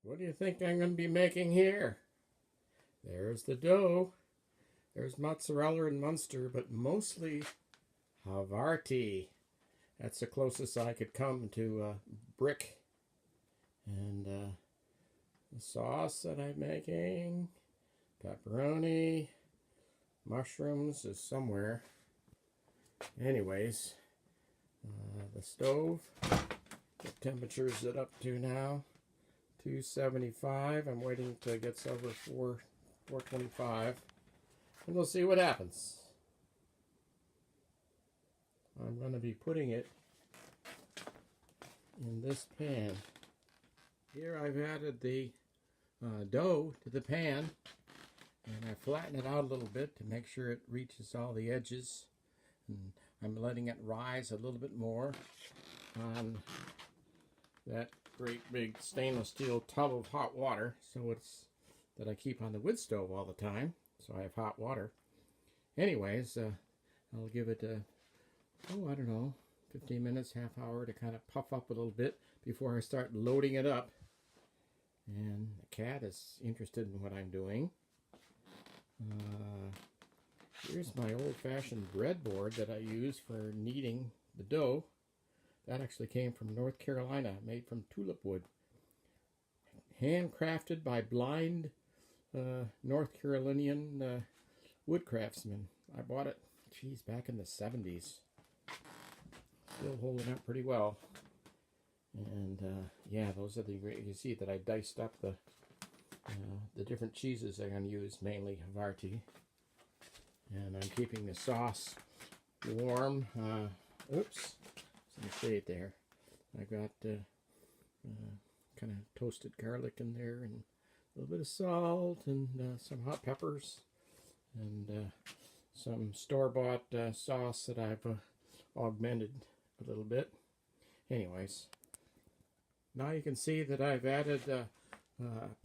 What do you think I'm going to be making here? There's the dough. There's mozzarella and Munster, but mostly Havarti. That's the closest I could come to brick. And the sauce that I'm making, pepperoni, mushrooms is somewhere. Anyways, the stove, what temperature is it up to now? 275. I'm waiting to get over 425, and we'll see what happens. I'm going to be putting it in this pan. Here I've added the dough to the pan, and I flatten it out a little bit to make sure it reaches all the edges, and I'm letting it rise a little bit more on that great big stainless steel tub of hot water, so it's that I keep on the wood stove all the time, so I have hot water. Anyways, I'll give it I don't know, 15 minutes, half hour to kind of puff up a little bit before I start loading it up. And the cat is interested in what I'm doing. Here's my old-fashioned breadboard that I use for kneading the dough. That actually came from North Carolina, made from tulip wood. Handcrafted by blind North Carolinian wood craftsmen. I bought it, back in the 70s. Still holding up pretty well. And yeah, those are the great. You see that I diced up the different cheeses I'm going to use, mainly Havarti. And I'm keeping the sauce warm. Oops, some shade there. I got kind of toasted garlic in there, and a little bit of salt, and some hot peppers, and some store-bought sauce that I've augmented a little bit. Anyways, now you can see that I've added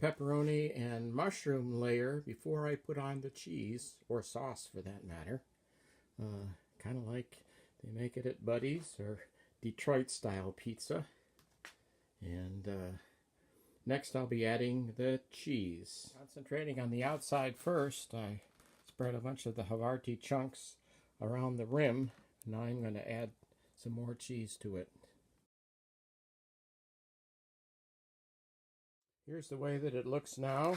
pepperoni and mushroom layer before I put on the cheese, or sauce for that matter. Kind of like they make it at Buddy's or Detroit style pizza. And next I'll be adding the cheese. Concentrating on the outside first, I spread a bunch of the Havarti chunks around the rim. Now I'm going to add some more cheese to it. Here's the way that it looks now,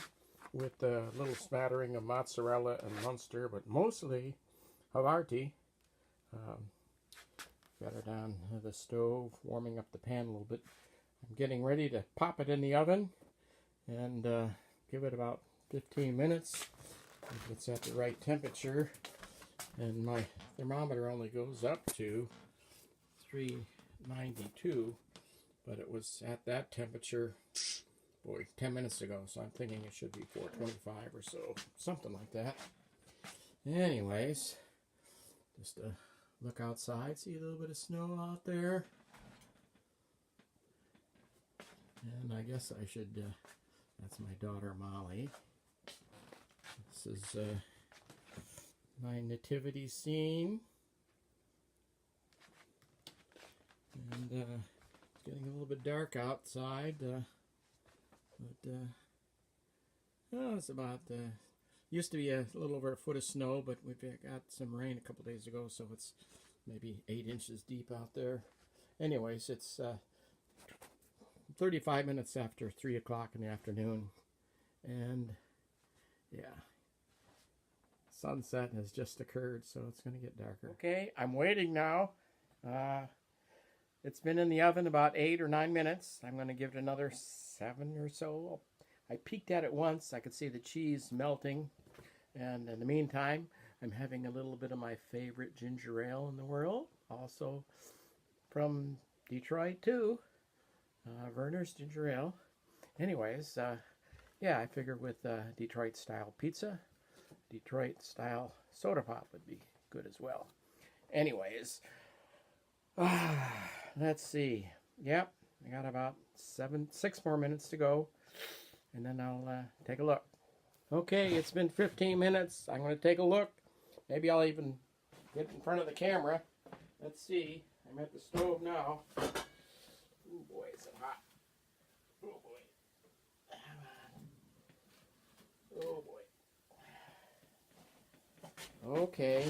with a little smattering of mozzarella and Munster, but mostly Havarti. Got it on the stove, warming up the pan a little bit. I'm getting ready to pop it in the oven and give it about 15 minutes. If it's at the right temperature, and my thermometer only goes up to 392, but it was at that temperature, boy, 10 minutes ago, so I'm thinking it should be 425 or so, something like that. Anyways, just look outside, see a little bit of snow out there. And I guess I should, that's my daughter Molly. This is my nativity scene. And it's getting a little bit dark outside, but oh, it's about, used to be a little over a foot of snow, but we've got some rain a couple days ago, so it's maybe 8 inches deep out there. Anyways, it's 35 minutes after 3 o'clock in the afternoon, and yeah, sunset has just occurred, so it's going to get darker. Okay, I'm waiting now. It's been in the oven about 8 or 9 minutes. I'm going to give it another 7 or so. I peeked at it once. I could see the cheese melting, and in the meantime, I'm having a little bit of my favorite ginger ale in the world, also from Detroit too. Werner's Ginger Ale. Anyways, yeah, I figured with Detroit style pizza, Detroit style soda pop would be good as well. Anyways, let's see. Yep, I got about 6 more minutes to go, and then I'll take a look. Okay, it's been 15 minutes. I'm going to take a look. Maybe I'll even get in front of the camera. Let's see. I'm at the stove now. Oh boy, is it hot. Oh boy. Okay,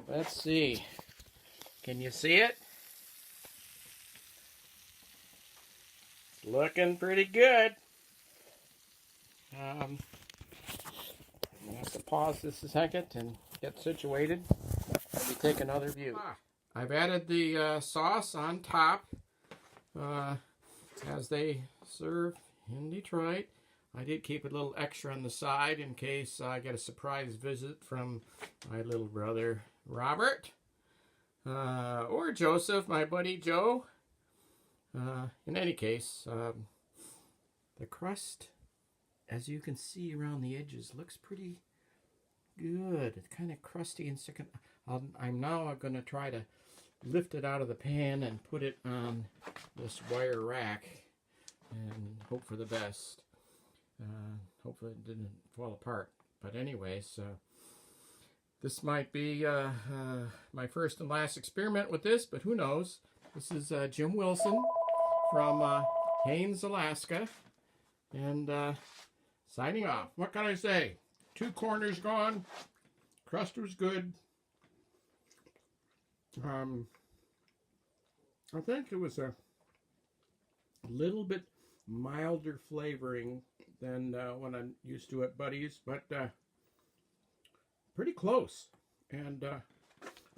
let's see. Can you see it? It's looking pretty good. I have to pause this a second and get situated. Maybe take another view. I've added the sauce on top as they serve in Detroit. I did keep a little extra on the side in case I get a surprise visit from my little brother Robert or Joseph, my buddy Joe. In any case, the crust, as you can see around the edges, looks pretty good. It's kind of crusty and second. I'm now going to try to lift it out of the pan and put it on this wire rack and hope for the best. Hopefully it didn't fall apart. But anyways, this might be my first and last experiment with this, but who knows. This is Jim Wilson from Haines, Alaska, and signing off. What can I say? 2 corners gone. Crust was good. I think it was a little bit milder flavoring than when I'm used to at Buddy's, but pretty close. And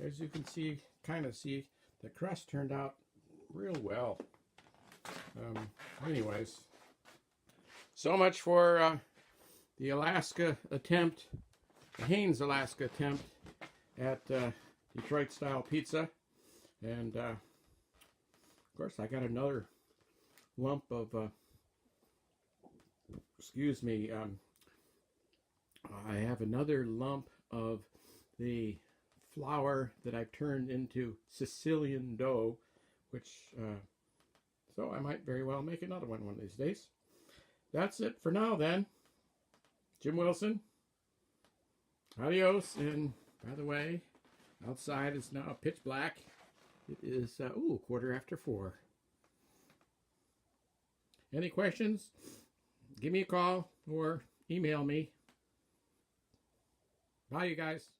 as you can see, the crust turned out real well. Anyways, so much for the Alaska attempt, the Haines, Alaska attempt at Detroit style pizza. And of course I got another lump of I have another lump of the flour that I've turned into Sicilian dough, which so I might very well make another one of these days. That's it for now then. Jim Wilson, adios. And by the way, outside is now pitch black. It is 4:15. Any questions? Give me a call or email me. Bye, you guys.